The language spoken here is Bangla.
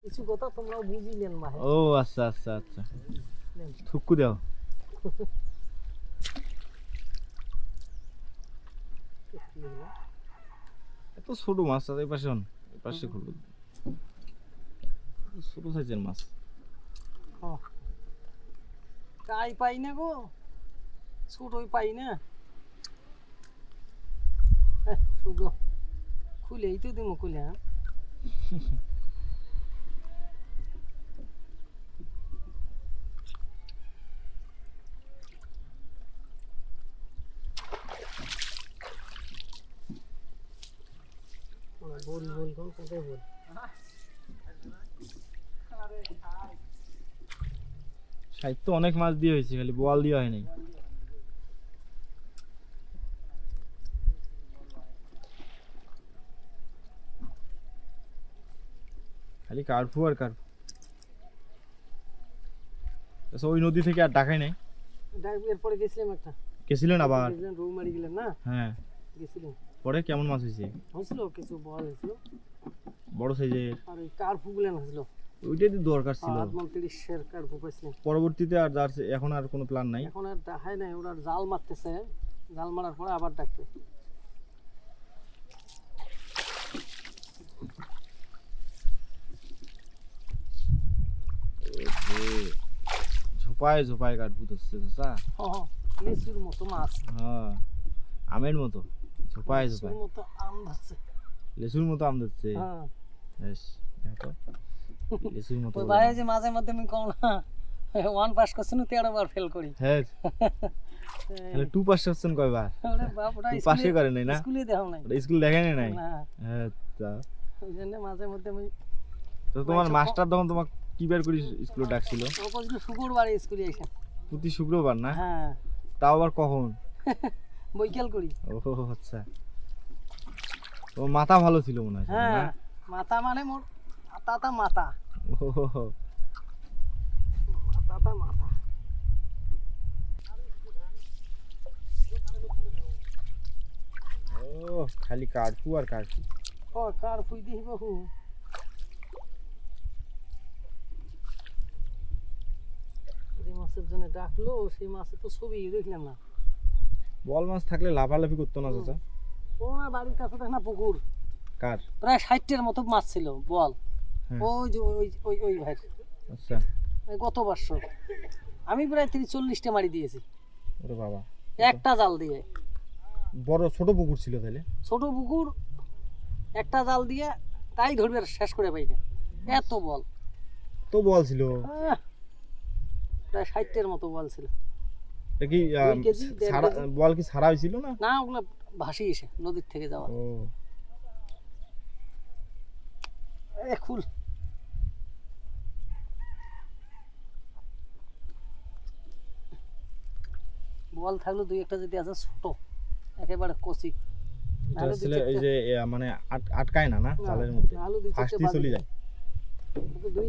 কিছু কথা তোমরাও বুঝিলেন না। ও আচ্ছা আচ্ছা আচ্ছা, থুকু দাও। এত ছোট মাছ আছে, এই পাশে হন, এই পাশে খুলবো, ছোট সাইজের মাছ। কাই পাই না গো, ছোটই পাই না। শুকনো খুলেই তো দিমু, খুলে হ্যাঁ বল বল কোন কোথায় বল। সাহিত্য অনেক মাছ দিয়ে হয়েছে, খালি বোয়াল দিয়ে হয় নাই। খালি কার্পু আর কার্পু। আচ্ছা, ওই নদী থেকে আর ডাকাই নাই? এরপরে গেছিলাম একটা, গেছিলেন আবার? রৌ মারি গেলেন না? হ্যাঁ গেছিলাম। পরে কেমন মাছ হয়েছে? হয়েছিল কিছু বড় হয়েছিল, বড় সাইজের। আর ওই কার্পু গুলেন হয়েছিল, ওইটাই তো দরকার ছিল। 30 কার্পু পাইছিলাম। পরবর্তীতে আর যাচ্ছে, এখন আর কোনো প্ল্যান নাই? এখন আর দেখায় নাই, ওরা জাল মারতেছে, জাল মারার পরে আবার ডাকবে। ঝোপায় ঝোপায় কার্পু ধরছে চাচা। লিচুর মতো মাছ। হ্যাঁ, আমের মতো ঝোপায় ঝোপায়। লিচুর মতো আম ধরছে। লেচুর মতো আম ধরছে। হ্যাঁ বেশ, দেখো লেচুর মতো। ওই ভাই যে মাঝে মধ্যে আমি কম না 1 পাস করছি না 13 বার ফেল করি। হ্যাঁ, তাহলে 2 পাস করছেন কয়বার? ওরে বাপ, ওটা পাশে করে নাই না? স্কুলে দেখাও নাই। ওটা স্কুল দেখেন নাই? না, আচ্ছা। ওই জন্য মাঝে মধ্যে আমি। তো তোমার মাস্টার তখন তোমাকে কি বার করে স্কুলে ডাকছিল? ও কইছিল শুক্রবারে স্কুলে আইসা। প্রতি শুক্রবার না? হ্যাঁ। তাও আবার কখন? বৈকাল করি। ও আচ্ছা, তো মাথা ভালো ছিল মনে হয় না? হ্যাঁ, মাথা মানে মোর মাথা মাথা। ও মাথা মাথা। ও খালি কার্পু আর কার্পু। ও কার ফুই দিই বহু। যে মাছের জন্য ডাকলো, সেই মাছে তো ছবি দেখলাম না। বল মাছ থাকলে লাফালাফি করতো না চাচা? ওনার বাড়ির কাছে দেখ না পুকুর, কার? প্রায় 60টার মতো মাছ ছিল বল। হ্যাঁ। ওই যে ওই ভাই। আচ্ছা। গত বছর আমি প্রায় 30-40টা মারি দিয়েছি। ওরে বাবা, একটা জাল দিয়ে। বড় ছোট পুকুর ছিল তাহলে? ছোট পুকুর, একটা জাল দিয়ে তাই ধরবে আর শেষ করে পাই না, এত বল। তো বল ছিল প্রায় 60টার মতো বল ছিল। এটা কি 2 কেজি, 1.5 কেজি। বল কি ছাড়া হয়েছিল না? না, ওগুলো ভাসি এসে নদীর থেকে যাওয়া। ও খুল। বল থাকলো 2-1টা যদি আছে ছোট, একেবারে কচি, নাহলে আসলে এই যে মানে আটকায় না না জালের মধ্যে, নাহলে 2-4টা ফাঁসতে চলে যায়।